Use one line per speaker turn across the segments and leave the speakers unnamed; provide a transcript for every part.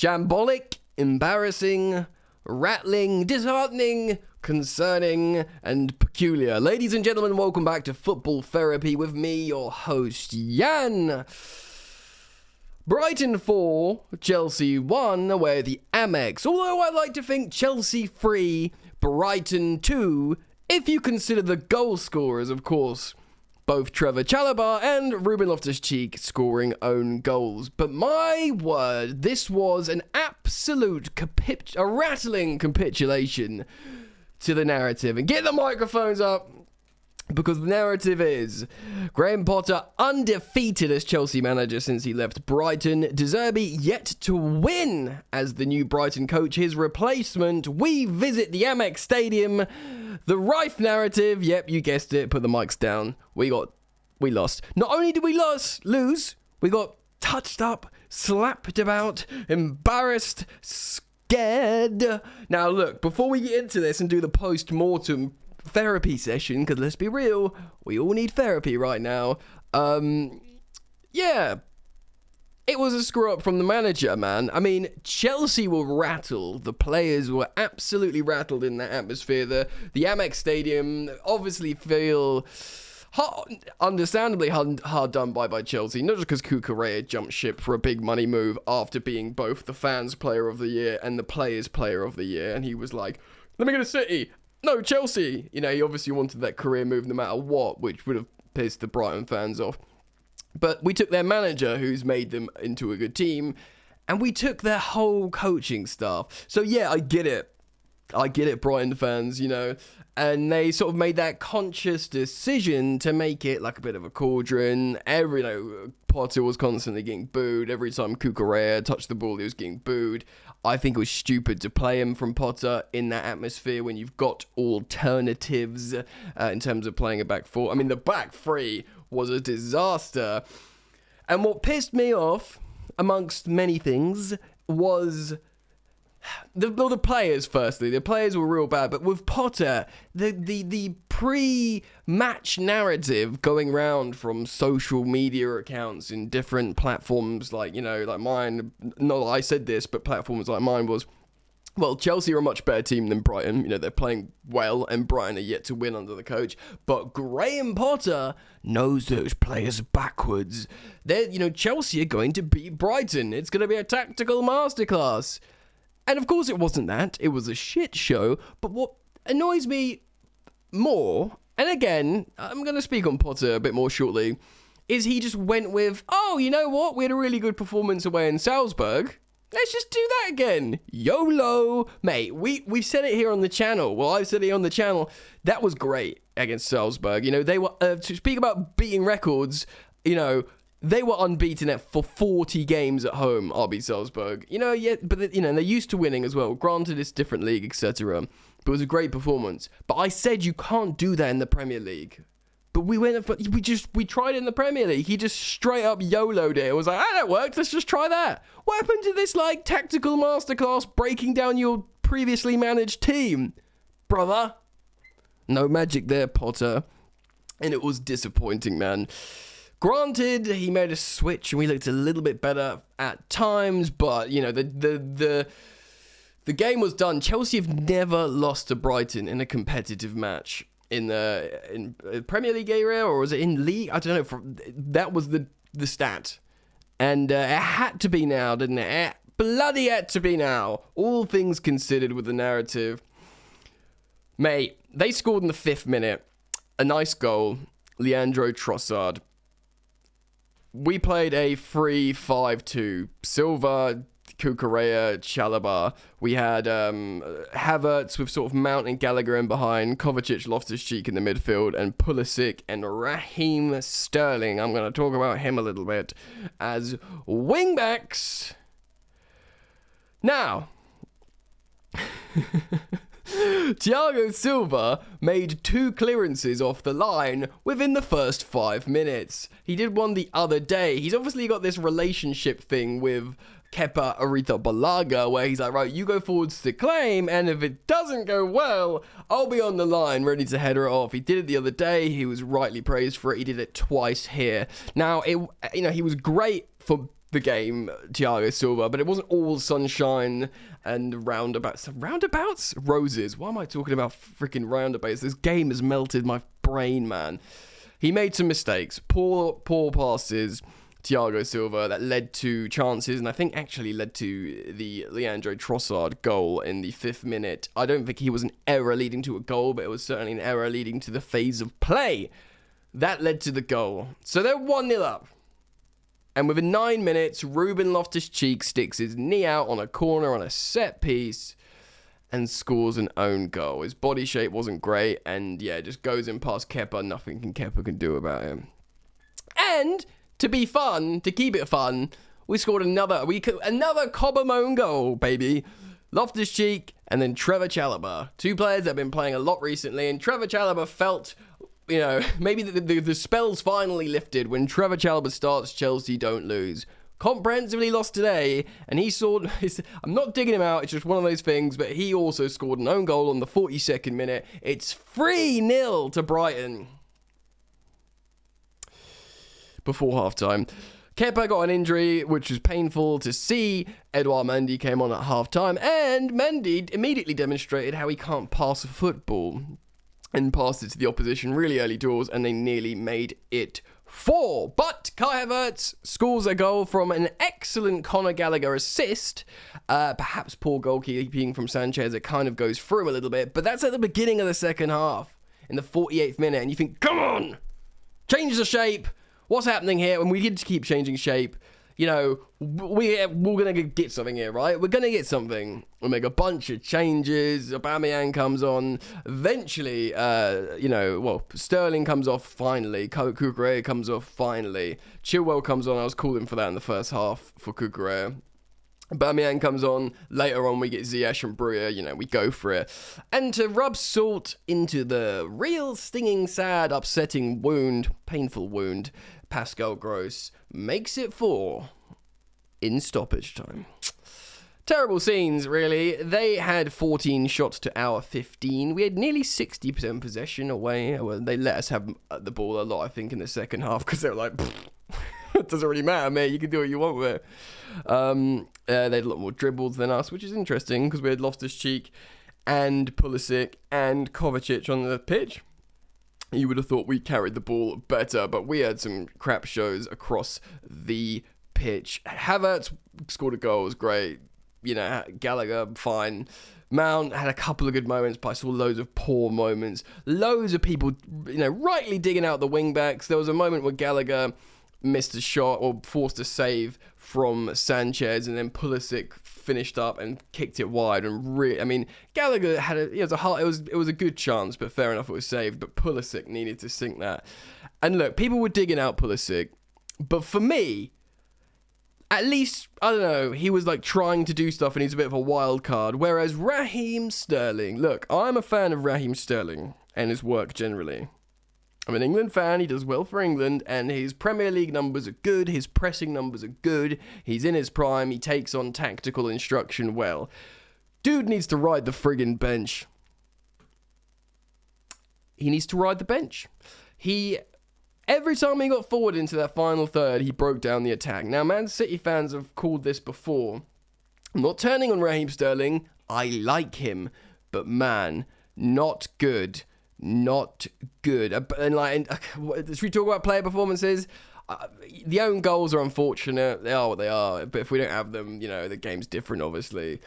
Shambolic, embarrassing, rattling, disheartening, concerning, and peculiar. Ladies and gentlemen, welcome back to Football Therapy with me, your host, Jan. Brighton 4, Chelsea 1 away at the Amex. Although I like to think Chelsea 3, Brighton 2, if you consider the goal scorers, of course. Both Trevor Chalobah and Ruben Loftus-Cheek scoring own goals. But my word, this was an absolute a rattling capitulation to the narrative. And get the microphones up, because the narrative is Graham Potter undefeated as Chelsea manager since he left Brighton. De Zerbi yet to win as the new Brighton coach. His replacement, we visit the Amex Stadium. The Rife narrative, yep, you guessed it, put the mics down. We lost. Not only did we lose, we got touched up, slapped about, embarrassed, scared. Now look, before we get into this and do the post-mortem therapy session, because let's be real, we all need therapy right now. Yeah, it was a screw up from the manager, man. I mean, Chelsea were rattled. The players were absolutely rattled in that atmosphere. The Amex Stadium obviously feel understandably hard done by Chelsea, not just because Cucurella jumped ship for a big money move after being both the fans' player of the year and the players' player of the year, and he was like, let me go to City. No, Chelsea. You know, he obviously wanted that career move no matter what, which would have pissed the Brighton fans off. But we took their manager, who's made them into a good team, and we took their whole coaching staff. So yeah, I get it, Brighton fans, you know. And they sort of made that conscious decision to make it like a bit of a cauldron. Potter was constantly getting booed. Every time Cucurella touched the ball, he was getting booed. I think it was stupid to play him from Potter in that atmosphere when you've got alternatives in terms of playing a back four. I mean, the back three was a disaster. And what pissed me off, amongst many things, was the players. Firstly, the players were real bad, but with Potter, the pre-match narrative going around from social media accounts in different platforms, like mine. Not that I said this, but platforms like mine was, well, Chelsea are a much better team than Brighton. You know, they're playing well, and Brighton are yet to win under the coach. But Graham Potter knows those players backwards. Chelsea are going to beat Brighton. It's going to be a tactical masterclass. And of course it wasn't that. It was a shit show. But what annoys me more, and again, I'm going to speak on Potter a bit more shortly, is he just went with, oh, you know what? We had a really good performance away in Salzburg. Let's just do that again. YOLO. Mate, we've said it here on the channel. Well, I've said it on the channel. That was great against Salzburg. You know, they were, to speak about beating records, they were unbeaten for 40 games at home, RB Salzburg. But they're used to winning as well. Granted, it's a different league, etc. But it was a great performance. But I said you can't do that in the Premier League. But we tried it in the Premier League. He just straight up YOLO'd it. It was like, that worked. Let's just try that. What happened to this tactical masterclass breaking down your previously managed team, brother? No magic there, Potter. And it was disappointing, man. Granted, he made a switch and we looked a little bit better at times, but, the game was done. Chelsea have never lost to Brighton in a competitive match in Premier League area, or was it in league? I don't know. That was the stat. And it had to be now, didn't it? It bloody had to be now. All things considered with the narrative. Mate, they scored in the 5th minute. A nice goal. Leandro Trossard. We played a 3-5-2. Silva, Cucurella, Chalobah. We had Havertz with sort of Mount and Gallagher in behind, Kovacic, Loftus-Cheek in the midfield, and Pulisic and Raheem Sterling. I'm going to talk about him a little bit as wingbacks. Now, Thiago Silva made 2 clearances off the line within the first 5 minutes. He did one the other day. He's obviously got this relationship thing with Kepa Arrizabalaga, where he's like, right, you go forwards to claim, and if it doesn't go well, I'll be on the line ready to header it off. He did it the other day. He was rightly praised for it. He did it twice here. Now, he was great for the game, Thiago Silva, but it wasn't all sunshine and roundabouts. Roundabouts? Roses. Why am I talking about freaking roundabouts? This game has melted my brain, man. He made some mistakes. Poor passes, Thiago Silva, that led to chances, and I think actually led to the Leandro Trossard goal in the 5th minute. I don't think he was an error leading to a goal, but it was certainly an error leading to the phase of play. That led to the goal. So they're 1-0 up. And within 9 minutes, Ruben Loftus-Cheek sticks his knee out on a corner on a set piece and scores an own goal. His body shape wasn't great, and yeah, just goes in past Kepa. Nothing Kepa can do about him. And to be fun, to keep it fun, we scored another Cobham own goal, baby. Loftus-Cheek and then Trevor Chalobah. 2 players that have been playing a lot recently, and Trevor Chalobah felt, you know, maybe the spell's finally lifted. When Trevor Chalobah starts, Chelsea don't lose. Comprehensively lost today, and he scored. I'm not digging him out, it's just one of those things, but he also scored an own goal on the 42nd minute. It's 3-0 to Brighton before half-time. Kepa got an injury, which was painful to see. Edouard Mendy came on at half-time, and Mendy immediately demonstrated how he can't pass a football and passed it to the opposition really early doors, and they nearly made it 4. But Kai Havertz scores a goal from an excellent Conor Gallagher assist. Perhaps poor goalkeeping from Sanchez. It kind of goes through him a little bit, but that's at the beginning of the second half, in the 48th minute, and you think, come on, change the shape. What's happening here? And we did keep changing shape. You know, we're going to get something here, right? We're going to get something. We'll make a bunch of changes. Aubameyang comes on. Eventually, Sterling comes off finally. Cucurella comes off finally. Chilwell comes on. I was calling for that in the first half for Cucurella. Aubameyang comes on. Later on, we get Ziyech and Breuer. You know, we go for it. And to rub salt into the real stinging, sad, upsetting wound, painful wound, Pascal Gross makes it 4 in stoppage time. Terrible scenes, really. They had 14 shots to our 15. We had nearly 60% possession away. Well, they let us have the ball a lot, I think, in the second half, because they were like, it doesn't really matter, mate. You can do what you want with it. They had a lot more dribbles than us, which is interesting, because we had Loftus-Cheek and Pulisic and Kovacic on the pitch. You would have thought we carried the ball better, but we had some crap shows across the pitch. Havertz scored a goal, it was great. You know, Gallagher, fine. Mount had a couple of good moments, but I saw loads of poor moments. Loads of people, you know, rightly digging out the wing-backs. There was a moment where Gallagher missed a shot or forced a save from Sanchez, and then Pulisic finished up and kicked it wide. And Gallagher had it was a good chance, but fair enough, it was saved. But Pulisic needed to sink that. And look, people were digging out Pulisic, but for me, at least, I don't know, he was like trying to do stuff and he's a bit of a wild card. Whereas Raheem Sterling, look, I'm a fan of Raheem Sterling and his work generally. I'm an England fan, he does well for England, and his Premier League numbers are good, his pressing numbers are good, he's in his prime, he takes on tactical instruction well. Dude needs to ride the friggin' bench. He needs to ride the bench. Every time he got forward into that final third, he broke down the attack. Now, Man City fans have called this before. I'm not turning on Raheem Sterling, I like him, but man, not good. Not good. Should we talk about player performances? The own goals are unfortunate. They are what they are. But if we don't have them, you know, the game's different, obviously.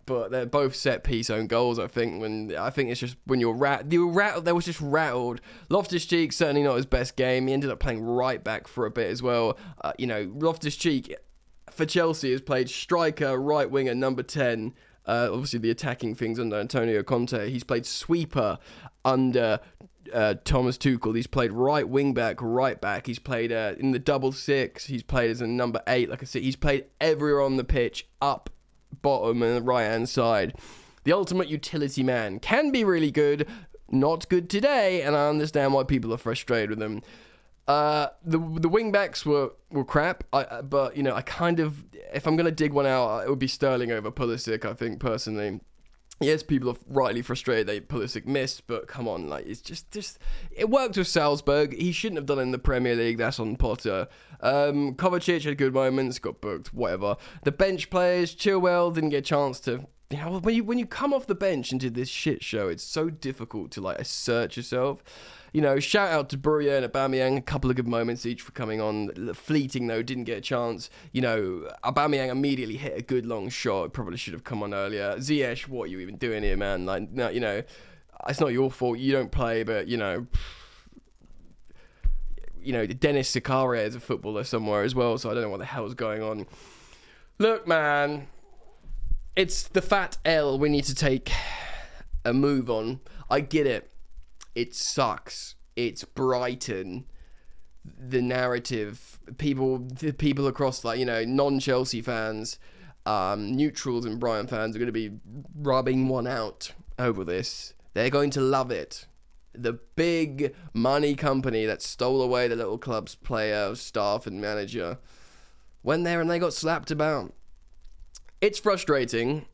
But they're both set piece own goals. I think it's just when you're rattled. They was just rattled. Loftus-Cheek certainly not his best game. He ended up playing right back for a bit as well. Loftus-Cheek for Chelsea has played striker, right winger, number 10. Obviously the attacking things under Antonio Conte. He's played sweeper under Thomas Tuchel. He's played right wing back, right back. He's played in the double six. He's played as a number 8. Like I said, he's played everywhere on the pitch, up, bottom, and the right hand side. The ultimate utility man. Can be really good, not good today, and I understand why people are frustrated with him. The wing backs were crap, but you know, I kind of, if I'm gonna dig one out, it would be Sterling over Pulisic, I think, personally. Yes, people are rightly frustrated they Pulisic missed, but come on, like, it's just it worked with Salzburg. He shouldn't have done it in the Premier League. That's on Potter. Kovacic had good moments, got booked, whatever. The bench players, Chilwell didn't get a chance to. You know, when you come off the bench into this shit show, it's so difficult to like assert yourself. You know, shout out to Bruyere and Aubameyang, a couple of good moments each for coming on. Fleeting though, didn't get a chance. You know, Aubameyang immediately hit a good long shot. Probably should have come on earlier. Ziyech, what are you even doing here, man? Like, no, you know, it's not your fault. You don't play, but you know, Dennis Zakaria is a footballer somewhere as well. So I don't know what the hell's going on. Look, man, it's the fat L we need to take a move on. I get it. It sucks. It's Brighton. The narrative, the people across, like, you know, non-Chelsea fans, neutrals and Brighton fans are going to be rubbing one out over this. They're going to love it. The big money company that stole away the little club's player, staff and manager went there and they got slapped about. It's frustrating.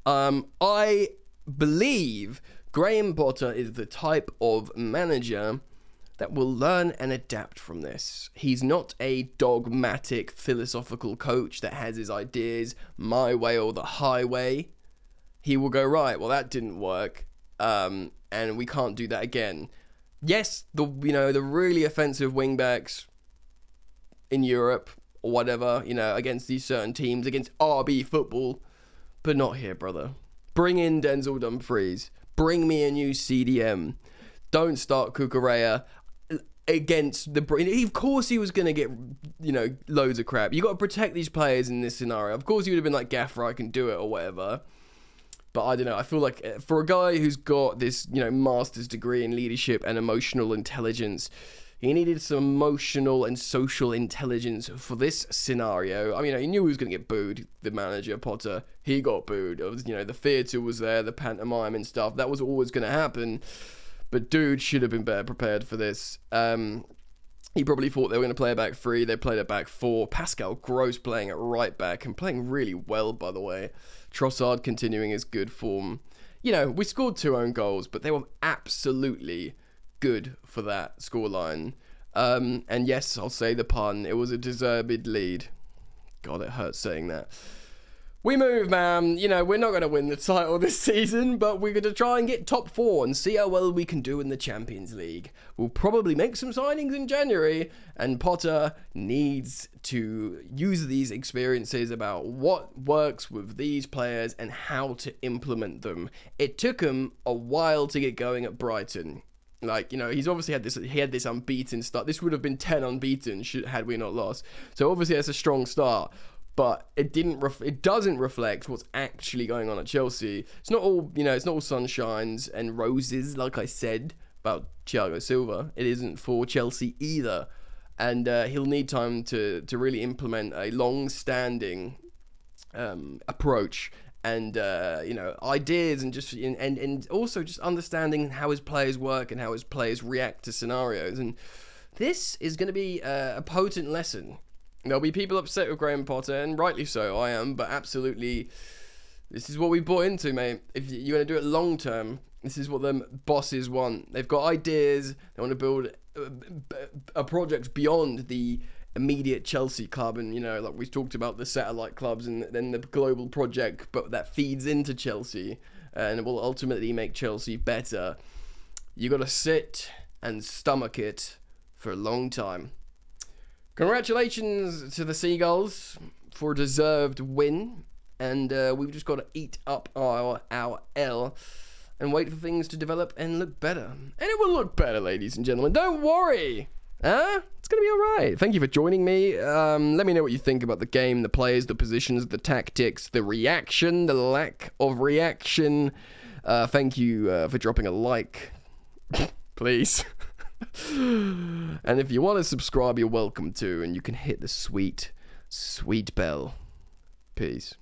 I believe Graham Potter is the type of manager that will learn and adapt from this. He's not a dogmatic, philosophical coach that has his ideas my way or the highway. He will go, right, well, that didn't work, and we can't do that again. Yes, the really offensive wing-backs in Europe or whatever, you know, against these certain teams, against RB football, but not here, brother. Bring in Denzel Dumfries. Bring me a new CDM. Don't start Cucurella against the... Of course he was going to get, you know, loads of crap. You got to protect these players in this scenario. Of course he would have been like, Gaffer, I can do it or whatever. But I don't know. I feel like for a guy who's got this, you know, master's degree in leadership and emotional intelligence, he needed some emotional and social intelligence for this scenario. I mean, he knew he was going to get booed, the manager, Potter. He got booed. It was, you know, the theatre was there, the pantomime and stuff. That was always going to happen. But dude should have been better prepared for this. He probably thought they were going to play a back three. They played a back four. Pascal Gross playing at right back and playing really well, by the way. Trossard continuing his good form. You know, we scored 2 own goals, but they were absolutely good for that scoreline. And yes, I'll say the pun. It was a deserved lead. God, it hurts saying that. We move, man. You know, we're not going to win the title this season, but we're going to try and get top 4 and see how well we can do in the Champions League. We'll probably make some signings in January, and Potter needs to use these experiences about what works with these players and how to implement them. It took him a while to get going at Brighton. Like, you know, he's obviously had this unbeaten start. This would have been 10 unbeaten had we not lost. So obviously that's a strong start. But it doesn't reflect what's actually going on at Chelsea. It's not all, you know, it's not all sunshines and roses, like I said about Thiago Silva. It isn't for Chelsea either. And he'll need time to really implement a long-standing approach and, you know, ideas and also just understanding how his players work and how his players react to scenarios. And this is going to be a potent lesson. There'll be people upset with Graham Potter, and rightly so, I am, but absolutely, this is what we bought into, mate. If you're going to do it long term, this is what the bosses want. They've got ideas, they want to build a project beyond the immediate Chelsea club, and, you know, like we talked about the satellite clubs and then the global project, but that feeds into Chelsea, and it will ultimately make Chelsea better. You got to sit and stomach it for a long time. Congratulations to the Seagulls for a deserved win, and we've just got to eat up our L and wait for things to develop and look better. And it will look better, ladies and gentlemen. Don't worry. It's going to be all right. Thank you for joining me. Let me know what you think about the game, the players, the positions, the tactics, the reaction, the lack of reaction. Thank you for dropping a like, please. And if you want to subscribe, you're welcome to, and you can hit the sweet, sweet bell. Peace.